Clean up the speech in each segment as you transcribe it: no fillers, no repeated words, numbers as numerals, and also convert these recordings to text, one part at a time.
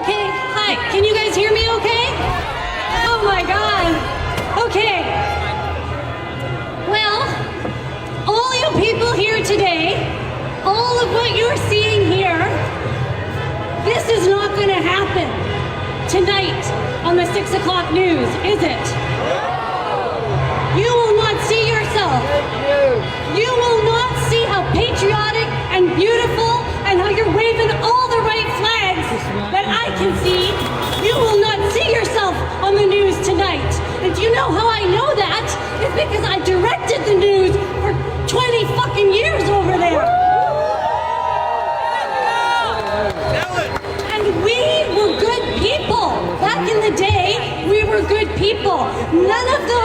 Okay, hi, can you guys hear me okay? Oh my God. Okay. Well, all you people here today, all of what you're seeing here, this is not going to happen tonight on the 6 o'clock news, is it? You will not see yourself. You will not see how patriotic and beautiful and how you're waving all the right flags that I can see. You will not see yourself on the news tonight. And do you know how I know that? It's because I directed the news for 20 fucking years over there. And we were good people. Back in the day, we were good people. None of the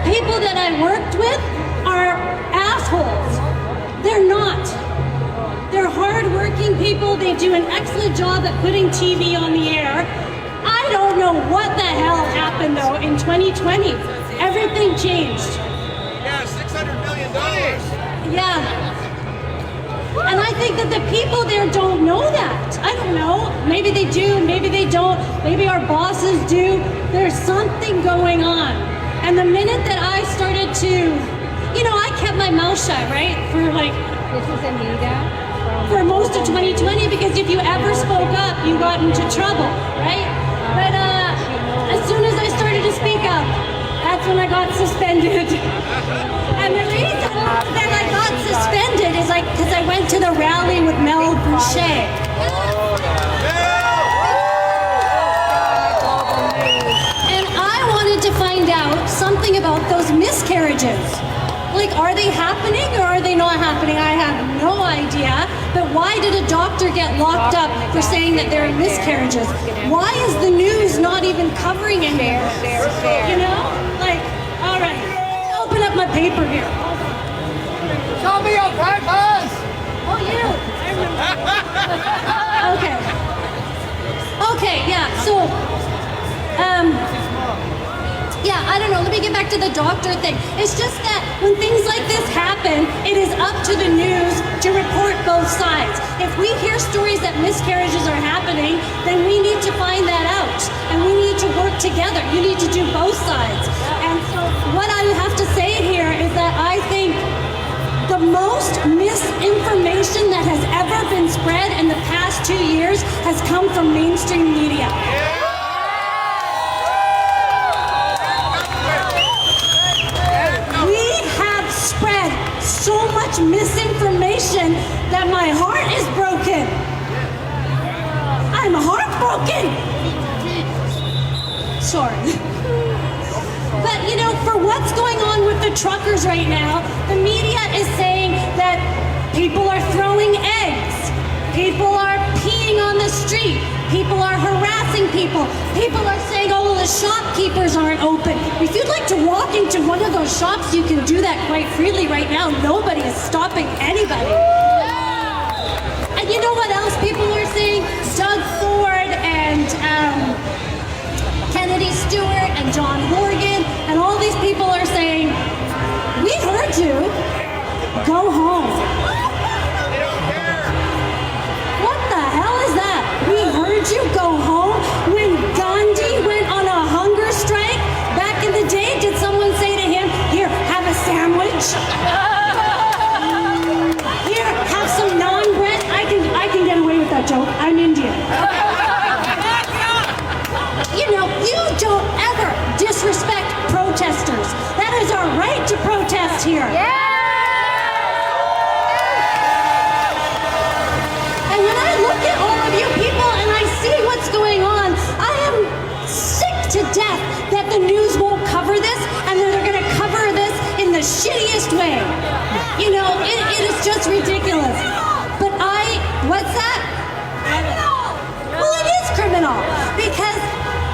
people that I worked with are assholes. They're not. They're hard-working people. They do an excellent job at putting TV on the air. I don't know what the hell happened, though, in 2020. Everything changed. Yeah, $600 million. Yeah. And I think that the people there don't know that. I don't know. Maybe they do, maybe they don't. Maybe our bosses do. There's something going on. And the minute that I started to, you know, I kept my mouth shut, right? For like, This is Anita. for most of 2020, because if you ever spoke up, you got into trouble, right? But as soon as I started to speak up, that's when I got suspended. And the reason that I got suspended is like because I went to the rally with Mel Boucher. And I wanted to find out something about those miscarriages. Like, are they happening or are they not happening? I have no idea. But why did a doctor get locked up for saying that there are miscarriages? Why is the news not even covering it? You know? Like, all right. Open up my paper here. Show me your papers! Oh, you. I remember. Okay. Okay, yeah. So, yeah, I don't know. Let me get back to the doctor thing. It's just that when things like this happen, it is up to the news to report both sides. If we hear stories that miscarriages are happening, then we need to find that out. And we need to work together. You need to do both sides. And so what I have to say here is that I think the most misinformation that has ever been spread in the past 2 years has come from mainstream media. So much misinformation that my heart is broken. I'm heartbroken. Sorry. But you know, for what's going on with the truckers right now, the media is saying that people are throwing eggs, people are peeing on the street, people are harassing people, people are saying, oh, well, the shopkeepers aren't open. If you'd like to walk into one of those shops, you can do that quite freely right now. Nobody is stopping anybody. And you know what else people are saying? Doug Ford and Kennedy Stewart and John Horgan and all these people are saying, we heard you, go home. What the hell is that? We heard you, go home? When Gandhi went on a hunger strike back in the day, did someone say to him, here, have a sandwich? Here, have some naan bread? I can get away with that joke. I'm Indian. You know, you don't ever disrespect protesters. That is our right to protest here. And when I look at all of you people and I see what's going on, I am sick to death that the news won't cover this and that they're going to cover this in the shittiest way. You know, it is just ridiculous. But what's that? Well, it is criminal because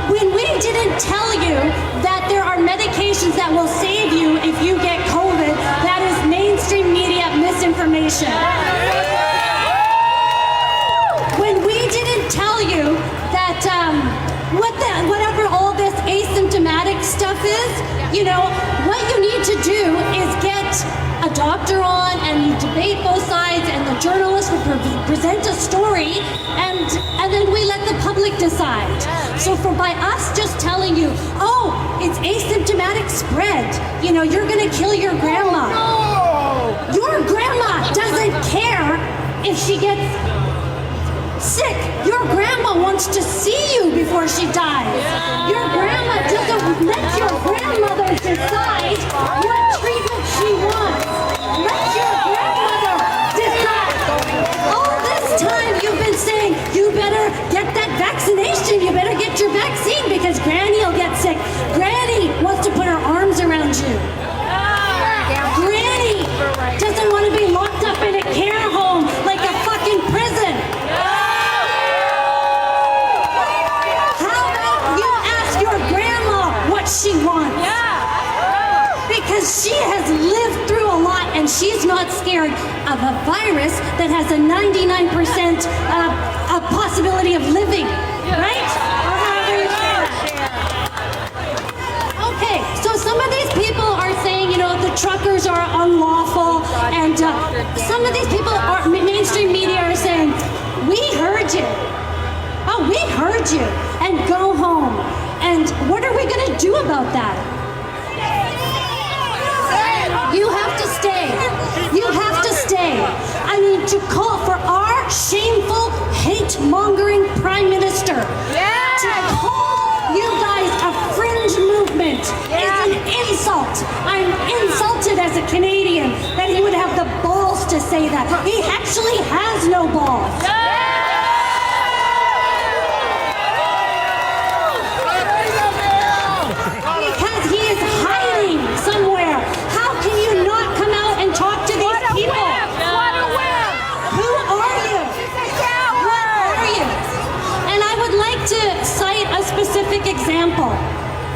when we didn't tell you that there are medications that will save you if you get COVID, that is mainstream media misinformation. When we didn't tell you that whatever all this asymptomatic stuff is, you know, what you need to do is get a doctor on and you debate both sides and the journalist will present a story and public decide. So by us just telling you, oh, it's asymptomatic spread, you know, you're gonna kill your grandma. No! Your grandma doesn't care if she gets sick. Your grandma wants to see you before she dies. Your grandma doesn't let your grandmother decide what treatment she wants. Let your grandmother decide. All this time you've been saying, you better get that vaccination, you better get your vaccine because Granny will get sick. Granny wants to put her arms around you. Granny doesn't want to be locked up in a care home like a fucking prison. How about you ask your grandma what she wants? Because she has lived through a lot and she's not scared of a virus that has a 99% possibility of living, right? Or however you say that. Okay, so some of these people are saying, you know, the truckers are unlawful, and some of these people are, mainstream media are saying, we heard you. Oh, we heard you, and go home. And what are we going to do about that? You have to stay. You have to stay. I mean, to call for our shameful, hate-mongering Prime Minister to call you guys a fringe movement is an insult. I'm insulted as a Canadian that he would have the balls to say that. He actually has no balls. Because he is hiding somewhere. How can you not come out and talk to these people? Who are you? What are you? And I would like to cite a specific example.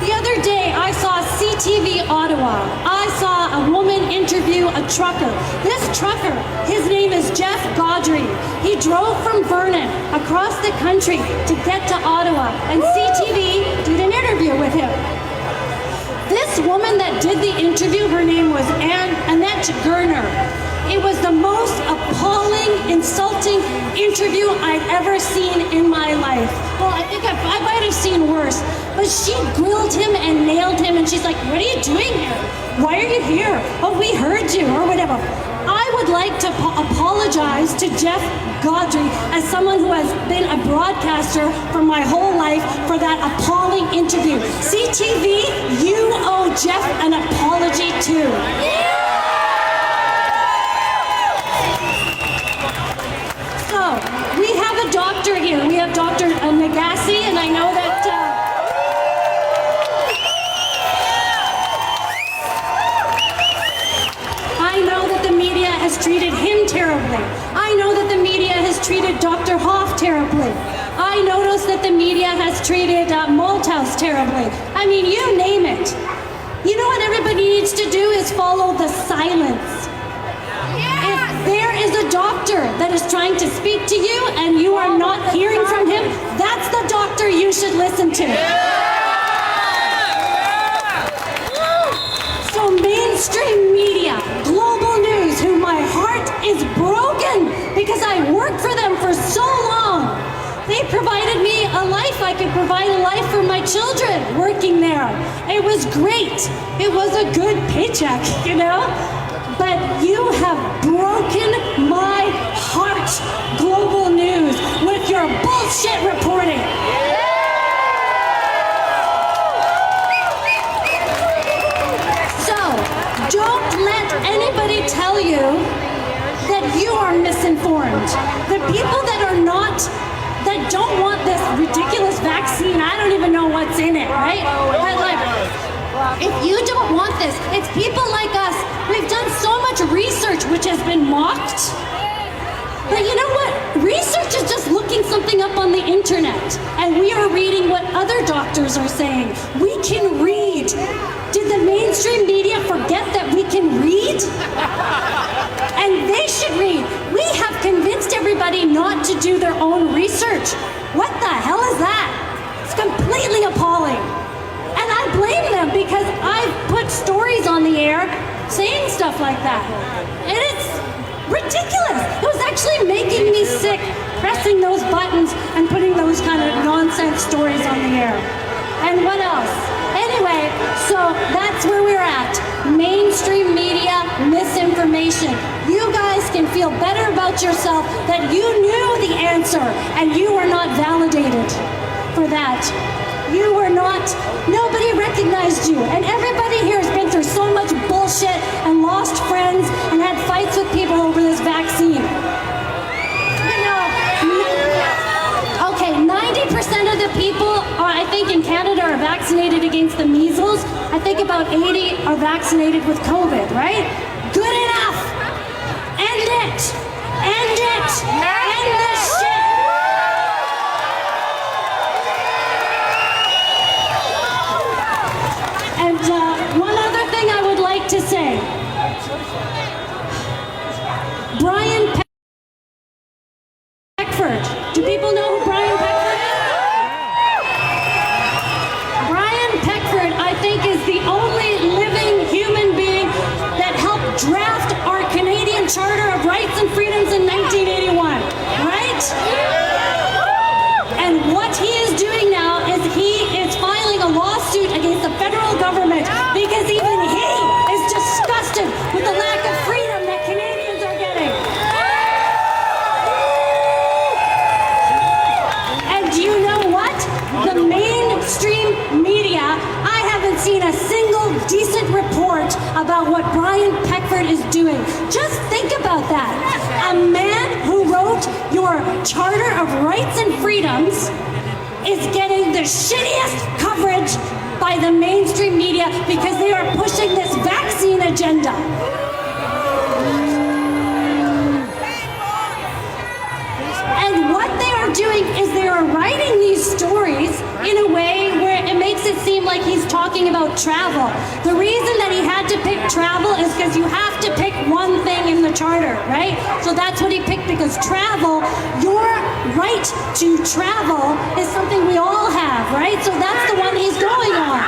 The other day, I saw CTV Ottawa. I saw a woman interview a trucker. This trucker, his name is Jeff Gaudry. He drove from Vernon across the country to get to Ottawa, and CTV did an interview with him. This woman that did the interview, her name was Annette Gerner. It was the most appalling, insulting interview I've ever seen in my life. Well, I think I might have seen worse. But she grilled him and nailed him, and she's like, what are you doing here? Why are you here? Oh, we heard you, or whatever. I would like to apologize to Jeff Gaudry as someone who has been a broadcaster for my whole life for that appalling interview. CTV, you owe Jeff an apology too. So, we have a doctor here. We have Dr. Nagassi, and I know that the media has treated him terribly. I know that the media has treated Dr. Hoff terribly. I noticed that the media has treated Malthouse terribly. I mean, you name it. You know what everybody needs to do is follow the silence. If there is a doctor that is trying to speak to you and you are not hearing from him, that's the doctor you should listen to. So mainstream media, global news, who my heart is broken because I worked for them for so long. They provided me a life. I could provide a life for my children working there. It was great. It was a good paycheck, you know? But you have broken my heart, global news, with your bullshit reporting. So, don't let anybody tell you that you are misinformed. The people that are not, that don't want this ridiculous vaccine, I don't even know what's in it, right? But like, if you don't want this, it's people like us. We've done so much research which has been mocked. But you know what? Research is just looking something up on the internet, and we are reading what other doctors are saying. We can read. Did the mainstream media forget that we can read? And they should read. We have convinced everybody not to do their own research. What the hell is that? It's completely appalling. And I blame them because I've put stories on the air saying stuff like that. And it's ridiculous. It was actually making me sick pressing those buttons and putting those kind of nonsense nonsense stories on the air. And what else? Anyway, so that's where we're at. Mainstream media misinformation. You guys can feel better about yourself that you knew the answer and you were not validated for that. You were not, nobody recognized you. And everybody here has been through so much bullshit and lost friends and had fights with people over this vaccine. You know, okay, 90% of the people, I think in Canada, are vaccinated against the measles. I think about 80 are vaccinated with COVID, right? Good enough. End it. End it. End this shit. And one other thing I would like to say. Brian Peckford. Do people know who Brian Peckford is? Brian Peckford, I think, is the only living human being that helped draft our Canadian Charter of Rights and Freedoms in 1981, right? And what he is doing now is he is filing a lawsuit against the federal government because even he is disgusted with the lack of freedom that Canadians are getting. And do you know what? The mainstream media, I haven't seen a single decent report about what Brian Peckford is doing. Just think about that. A man who wrote your Charter of Rights and Freedoms is getting the shittiest coverage by the mainstream media because they are pushing this vaccine agenda. And what they are doing is they are writing these stories in a way where it makes it seem like he's talking about travel. The reason that he had to pick travel is because you have to pick one thing in the charter, right? So that's what he picked, because travel, your right to travel is something we all have, right? So that's the one he's going on.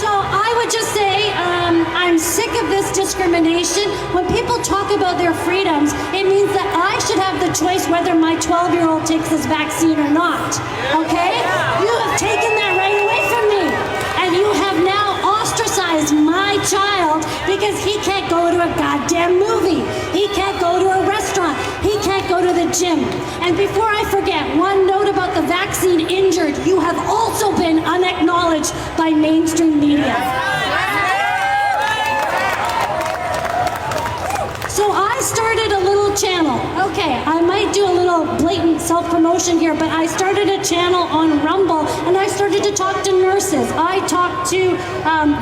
So I would just say I'm sick of this discrimination. When people talk about their freedoms, it means that I should have the choice whether my 12-year-old takes this vaccine or not, okay? You have taken that right away from me, and you have now ostracized my child because he can't go to a goddamn movie. He can't go to a restaurant. He can't go to the gym. And before I forget, one note about the vaccine injured. You have also been unacknowledged by mainstream media. So I started a little channel. Okay, I might do a little blatant self-promotion here, but I started a channel on Rumble, and I started to talk to nurses. I talked to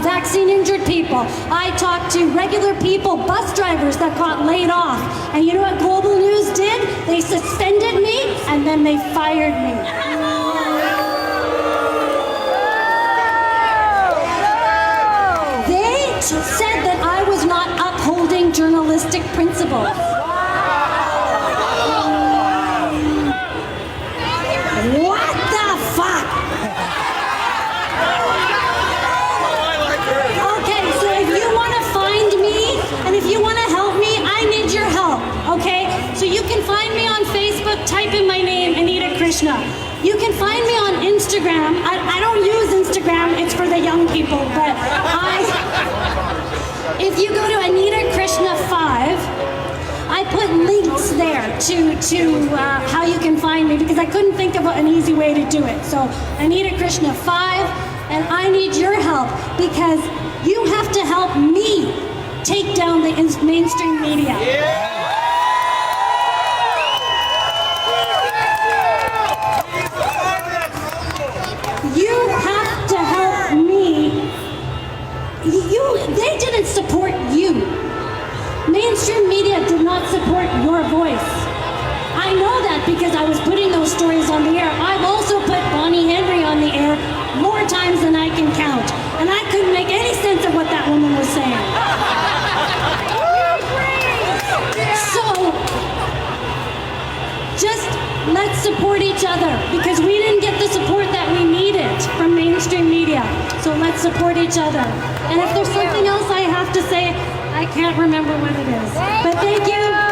vaccine-injured people. I talked to regular people, bus drivers that got laid off. And you know what Global News did? They suspended me, and then they fired me. They said that I was not upholding journalistic principles. What the fuck? Okay, so if you want to find me and if you want to help me, I need your help, okay? So you can find me on Facebook, type in my name, Anita Krishna. You can find me on Instagram. I don't use Instagram, it's for the young people, but if you go to Anita Krishna 5, I put links there to how you can find me, because I couldn't think of an easy way to do it. So Anita Krishna 5, and I need your help because you have to help me take down the mainstream media. You have to help me. They didn't support you. Mainstream media did not support your voice. I know that because I was putting those stories on the air. I've also put Bonnie Henry on the air more times than I can count. And I couldn't make any sense of what that woman was saying. So, just let's support each other, because we didn't get the support that we needed from mainstream media. So let's support each other. And if there's something else I have to say, I can't remember what it is. But thank you.